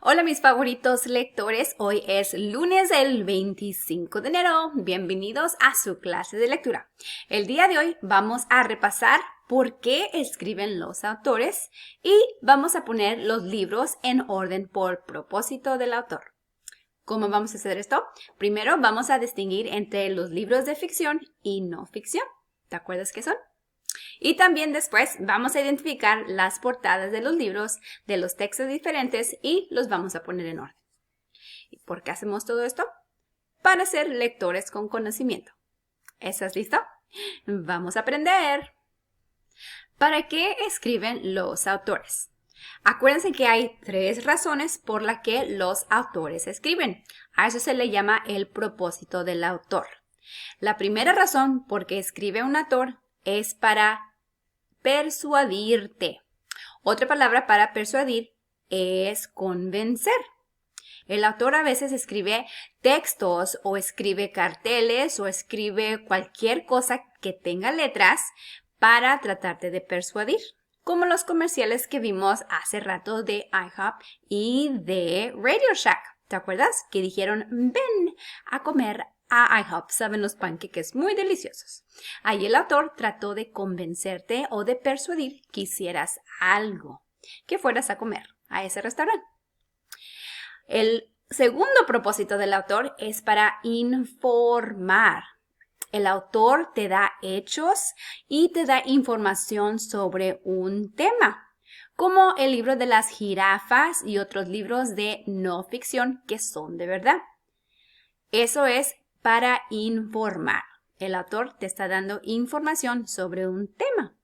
Hola mis favoritos lectores, hoy es lunes el 25 de enero. Bienvenidos a su clase de lectura. El día de hoy vamos a repasar por qué escriben los autores y vamos a poner los libros en orden por propósito del autor. ¿Cómo vamos a hacer esto? Primero vamos a distinguir entre los libros de ficción y no ficción. ¿Te acuerdas qué son? Y también después vamos a identificar las portadas de los libros, de los textos diferentes y los vamos a poner en orden. ¿Y por qué hacemos todo esto? Para ser lectores con conocimiento. ¿Estás listo? Vamos a aprender. ¿Para qué escriben los autores? Acuérdense que hay 3 razones por las que los autores escriben. A eso se le llama el propósito del autor. La primera razón por qué escribe un autor es para persuadirte. Otra palabra para persuadir es convencer. El autor a veces escribe textos o escribe carteles o escribe cualquier cosa que tenga letras para tratarte de persuadir, como los comerciales que vimos hace rato de IHOP y de Radio Shack. ¿Te acuerdas? Que dijeron, ven a comer a IHOP, saben los panqueques muy deliciosos. Ahí el autor trató de convencerte o de persuadir que hicieras algo, que fueras a comer a ese restaurante. El segundo propósito del autor es para informar. El autor te da hechos y te da información sobre un tema, como el libro de las jirafas y otros libros de no ficción que son de verdad. Eso es para informar. El autor te está dando información sobre un tema,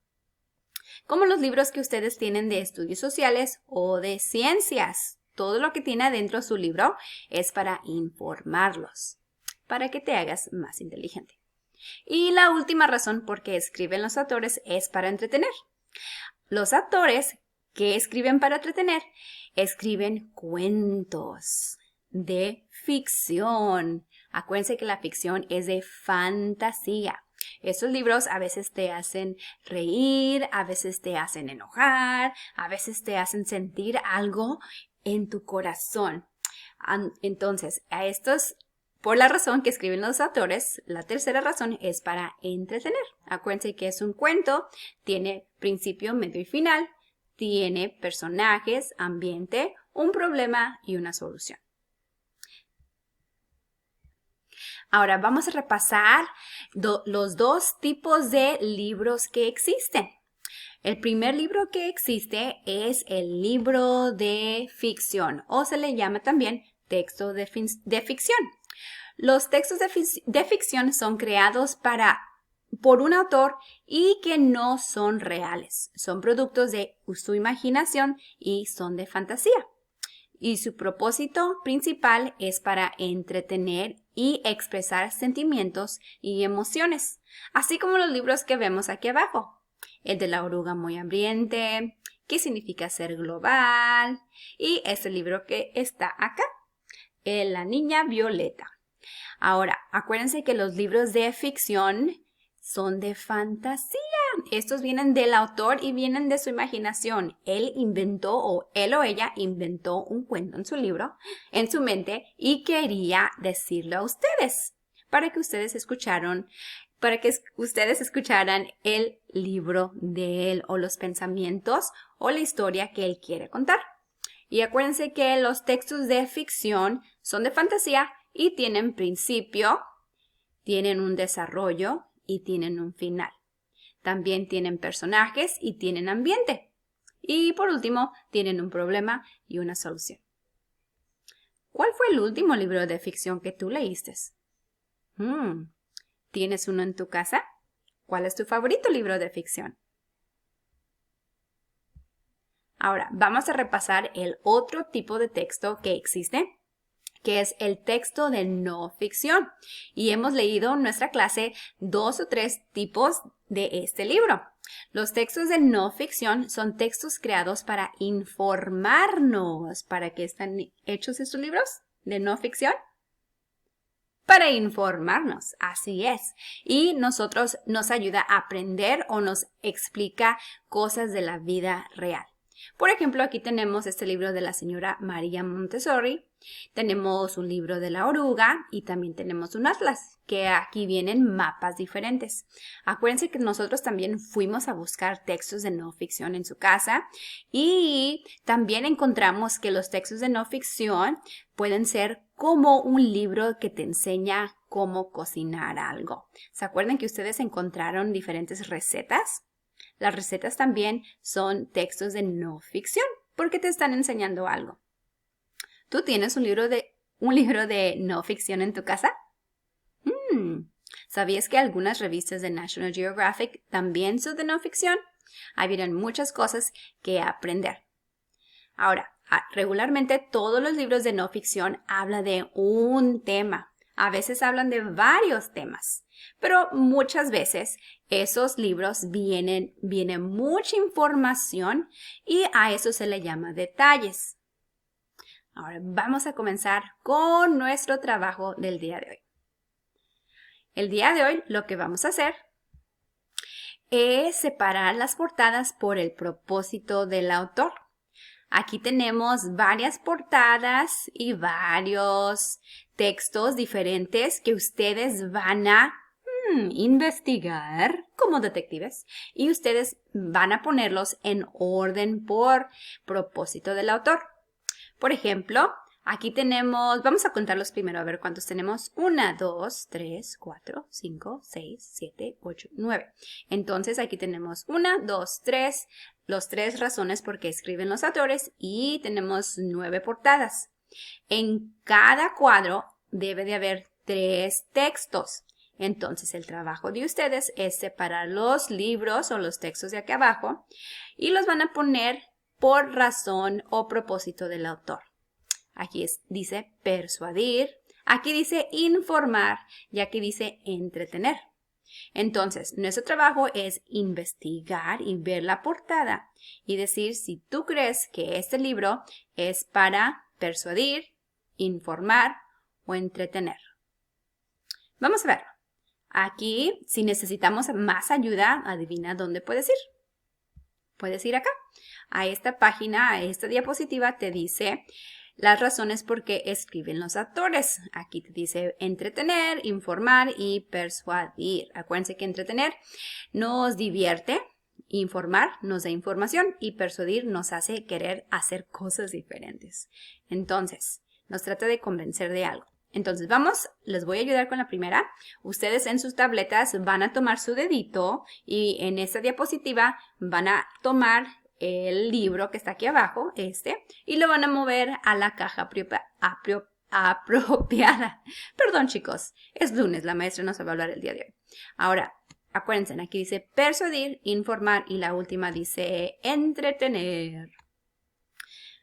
como los libros que ustedes tienen de estudios sociales o de ciencias. Todo lo que tiene adentro su libro es para informarlos, para que te hagas más inteligente. Y la última razón por qué escriben los autores es para entretener. Los autores que escriben para entretener escriben cuentos de ficción. Acuérdense que la ficción es de fantasía. Estos libros a veces te hacen reír, a veces te hacen enojar, a veces te hacen sentir algo en tu corazón. Entonces, por la razón que escriben los autores, la tercera razón es para entretener. Acuérdense que es un cuento, tiene principio, medio y final, tiene personajes, ambiente, un problema y una solución. Ahora vamos a repasar los 2 tipos de libros que existen. El primer libro que existe es el libro de ficción o se le llama también texto de ficción. Los textos de ficción son creados por un autor y que no son reales. Son productos de su imaginación y son de fantasía. Y su propósito principal es para entretener y expresar sentimientos y emociones, así como los libros que vemos aquí abajo. El de la oruga muy hambriente, ¿qué significa ser global? Y este libro que está acá, La niña violeta. Ahora, acuérdense que los libros de ficción son de fantasía. Estos vienen del autor y vienen de su imaginación. Él o ella inventó un cuento en su libro, en su mente, y quería decirlo a ustedes, para que ustedes escucharan el libro de él o los pensamientos o la historia que él quiere contar. Y acuérdense que los textos de ficción son de fantasía y tienen principio, tienen un desarrollo y tienen un final. También tienen personajes y tienen ambiente. Y por último, tienen un problema y una solución. ¿Cuál fue el último libro de ficción que tú leíste? ¿Tienes uno en tu casa? ¿Cuál es tu favorito libro de ficción? Ahora, vamos a repasar el otro tipo de texto que existe, que es el texto de no ficción. Y hemos leído en nuestra clase 2 o 3 tipos de este libro. Los textos de no ficción son textos creados para informarnos. ¿Para qué están hechos estos libros de no ficción? Para informarnos, así es. Y nos ayuda a aprender o nos explica cosas de la vida real. Por ejemplo, aquí tenemos este libro de la señora María Montessori, tenemos un libro de la oruga y también tenemos un atlas, que aquí vienen mapas diferentes. Acuérdense que nosotros también fuimos a buscar textos de no ficción en su casa y también encontramos que los textos de no ficción pueden ser como un libro que te enseña cómo cocinar algo. ¿Se acuerdan que ustedes encontraron diferentes recetas? Las recetas también son textos de no ficción porque te están enseñando algo. ¿Tú tienes un libro de no ficción en tu casa? ¿Sabías que algunas revistas de National Geographic también son de no ficción? Ahí vienen muchas cosas que aprender. Ahora, regularmente todos los libros de no ficción hablan de un tema. A veces hablan de varios temas, pero muchas veces esos libros vienen mucha información y a eso se le llama detalles. Ahora vamos a comenzar con nuestro trabajo del día de hoy. El día de hoy lo que vamos a hacer es separar las portadas por el propósito del autor. Aquí tenemos varias portadas y varios textos diferentes que ustedes van a investigar como detectives y ustedes van a ponerlos en orden por propósito del autor. Por ejemplo, aquí tenemos, vamos a contarlos primero a ver cuántos tenemos. 1, 2, 3, 4, 5, 6, 7, 8, 9. Entonces aquí tenemos 1, 2, 3, los 3 razones por qué escriben los autores y tenemos 9 portadas. En cada cuadro debe de haber 3 textos. Entonces el trabajo de ustedes es separar los libros o los textos de aquí abajo y los van a poner por razón o propósito del autor. Aquí dice persuadir, aquí dice informar y aquí dice entretener. Entonces, nuestro trabajo es investigar y ver la portada y decir si tú crees que este libro es para persuadir, informar o entretener. Vamos a verlo. Aquí, si necesitamos más ayuda, adivina dónde puedes ir. Puedes ir acá. A esta página, a esta diapositiva te dice las razones por qué escriben los autores. Aquí te dice entretener, informar y persuadir. Acuérdense que entretener nos divierte, informar nos da información y persuadir nos hace querer hacer cosas diferentes. Entonces, nos trata de convencer de algo. Entonces les voy a ayudar con la primera. Ustedes en sus tabletas van a tomar su dedito y en esta diapositiva van a tomar el libro que está aquí abajo, y lo van a mover a la caja apropiada. Perdón, chicos, es lunes, la maestra nos va a hablar el día de hoy. Ahora, acuérdense, aquí dice persuadir, informar y la última dice entretener.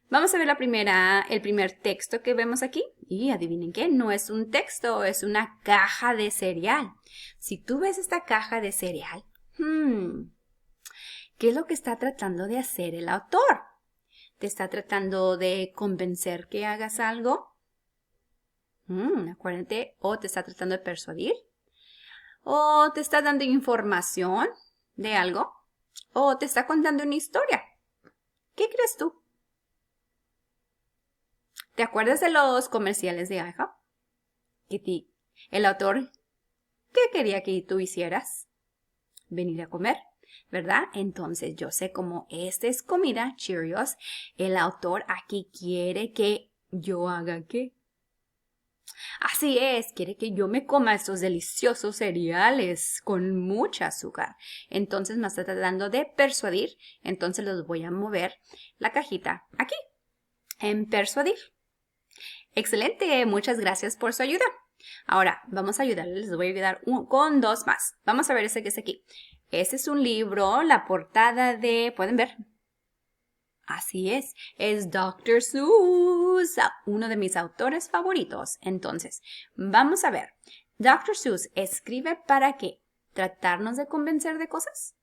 Vamos a ver el primer texto que vemos aquí. Y adivinen qué, no es un texto, es una caja de cereal. Si tú ves esta caja de cereal, ¿qué es lo que está tratando de hacer el autor? ¿Te está tratando de convencer que hagas algo? Acuérdate, o te está tratando de persuadir, o te está dando información de algo, o te está contando una historia. ¿Qué crees tú? ¿Te acuerdas de los comerciales de IHOP? El autor, ¿qué quería que tú hicieras? Venir a comer, ¿verdad? Entonces yo sé cómo esta es comida, Cheerios. El autor aquí quiere que yo haga ¿qué? Así es, quiere que yo me coma estos deliciosos cereales con mucha azúcar. Entonces me está tratando de persuadir. Entonces los voy a mover la cajita aquí, en persuadir. Excelente, muchas gracias por su ayuda. Ahora, vamos a ayudarles, les voy a ayudar con 2 más. Vamos a ver ese que está aquí. Este es un libro, la portada de, ¿pueden ver? Así es Dr. Seuss, uno de mis autores favoritos. Entonces, vamos a ver. Dr. Seuss escribe ¿para qué? ¿Tratarnos de convencer de cosas?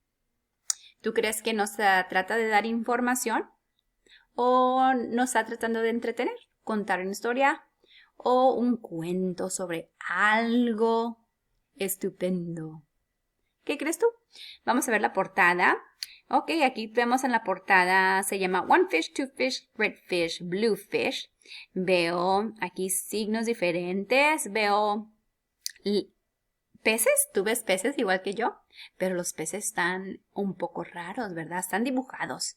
¿Tú crees que nos trata de dar información? ¿O nos está tratando de entretener? ¿Contar una historia? ¿O un cuento sobre algo estupendo? ¿Qué crees tú? Vamos a ver la portada. Ok, aquí vemos en la portada, se llama One Fish, Two Fish, Red Fish, Blue Fish. Veo aquí signos diferentes, veo peces, tú ves peces igual que yo, pero los peces están un poco raros, ¿verdad? Están dibujados.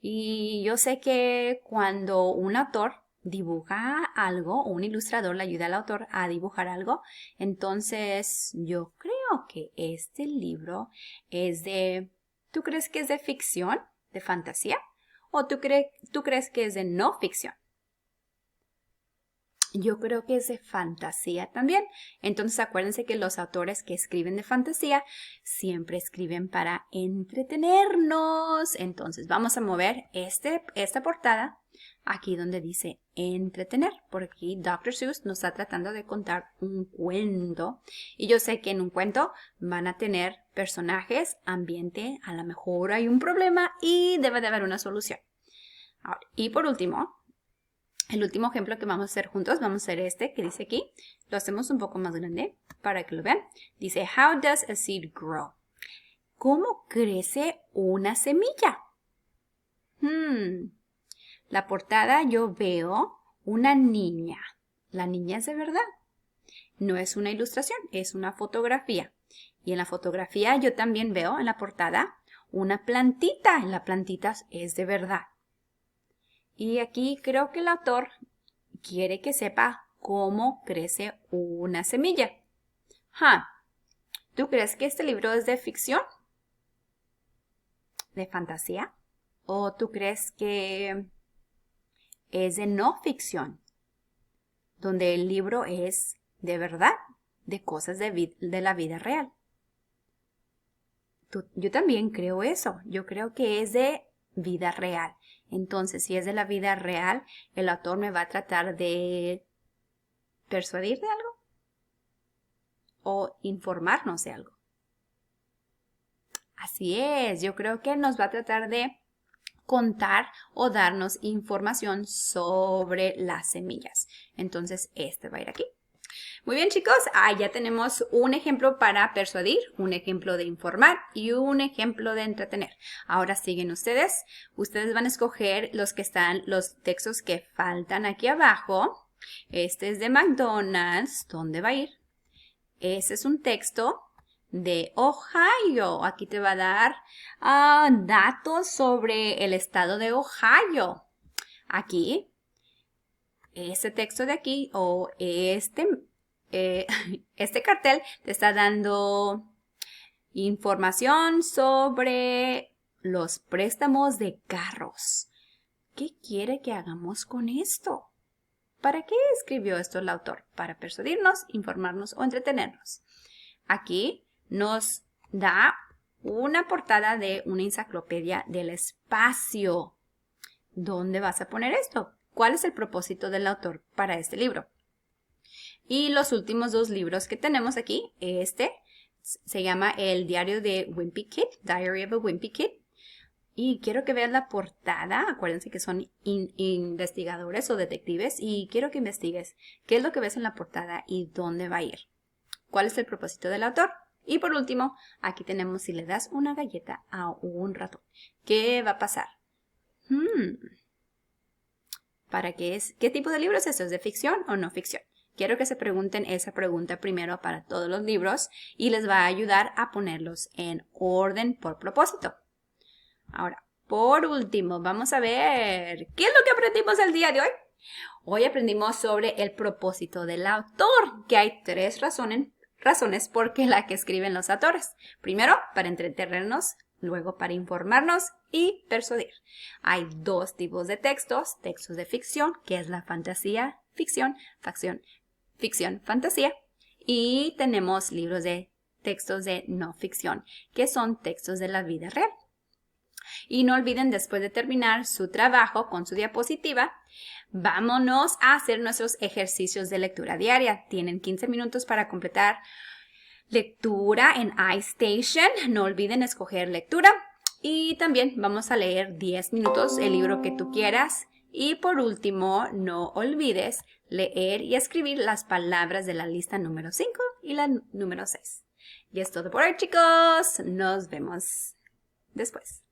Y yo sé que cuando un autor dibuja algo o un ilustrador le ayuda al autor a dibujar algo, entonces yo creo que este libro es de... ¿Tú crees que es de ficción, de fantasía? ¿O tú crees que es de no ficción? Yo creo que es de fantasía también. Entonces acuérdense que los autores que escriben de fantasía siempre escriben para entretenernos. Entonces vamos a mover esta portada aquí donde dice entretener. Por aquí Dr. Seuss nos está tratando de contar un cuento. Y yo sé que en un cuento van a tener personajes, ambiente, a lo mejor hay un problema y debe de haber una solución. Ahora, y por último, el último ejemplo que vamos a hacer juntos, vamos a hacer este que dice aquí. Lo hacemos un poco más grande para que lo vean. Dice, how does a seed grow? ¿Cómo crece una semilla? La portada yo veo una niña. La niña es de verdad. No es una ilustración, es una fotografía. Y en la fotografía yo también veo en la portada una plantita. La plantita es de verdad. Y aquí creo que el autor quiere que sepa cómo crece una semilla. ¿Tú crees que este libro es de ficción? ¿De fantasía? ¿O tú crees que es de no ficción? Donde el libro es de verdad, de cosas de la vida real. Yo también creo eso. Yo creo que es de vida real. Entonces, si es de la vida real, el autor me va a tratar de persuadir de algo o informarnos de algo. Así es, yo creo que nos va a tratar de contar o darnos información sobre las semillas. Entonces, este va a ir aquí. Muy bien, chicos, ya tenemos un ejemplo para persuadir, un ejemplo de informar y un ejemplo de entretener. Ahora siguen ustedes. Ustedes van a escoger los textos que faltan aquí abajo. Este es de McDonald's. ¿Dónde va a ir? Ese es un texto de Ohio. Aquí te va a dar datos sobre el estado de Ohio. Aquí, este texto de aquí o este cartel te está dando información sobre los préstamos de carros. ¿Qué quiere que hagamos con esto? ¿Para qué escribió esto el autor? Para persuadirnos, informarnos o entretenernos. Aquí nos da una portada de una enciclopedia del espacio. ¿Dónde vas a poner esto? ¿Cuál es el propósito del autor para este libro? Y los últimos dos libros que tenemos aquí, este se llama El diario de Wimpy Kid, Diary of a Wimpy Kid. Y quiero que vean la portada. Acuérdense que son investigadores o detectives y quiero que investigues qué es lo que ves en la portada y dónde va a ir. ¿Cuál es el propósito del autor? Y por último, aquí tenemos si le das una galleta a un ratón. ¿Qué va a pasar? ¿Para qué es? ¿Qué tipo de libro es eso? ¿Es de ficción o no ficción? Quiero que se pregunten esa pregunta primero para todos los libros y les va a ayudar a ponerlos en orden por propósito. Ahora, por último, vamos a ver qué es lo que aprendimos el día de hoy. Hoy aprendimos sobre el propósito del autor, que hay 3 razones por la que escriben los autores. Primero, para entretenernos, luego para informarnos y persuadir. Hay 2 tipos de textos de ficción, que es la fantasía, ficción, fantasía, y tenemos libros de textos de no ficción, que son textos de la vida real. Y no olviden, después de terminar su trabajo con su diapositiva, vámonos a hacer nuestros ejercicios de lectura diaria. Tienen 15 minutos para completar lectura en iStation. No olviden escoger lectura. Y también vamos a leer 10 minutos el libro que tú quieras. Y por último, no olvides leer y escribir las palabras de la lista número 5 y la número 6. Y es todo por hoy, chicos. Nos vemos después.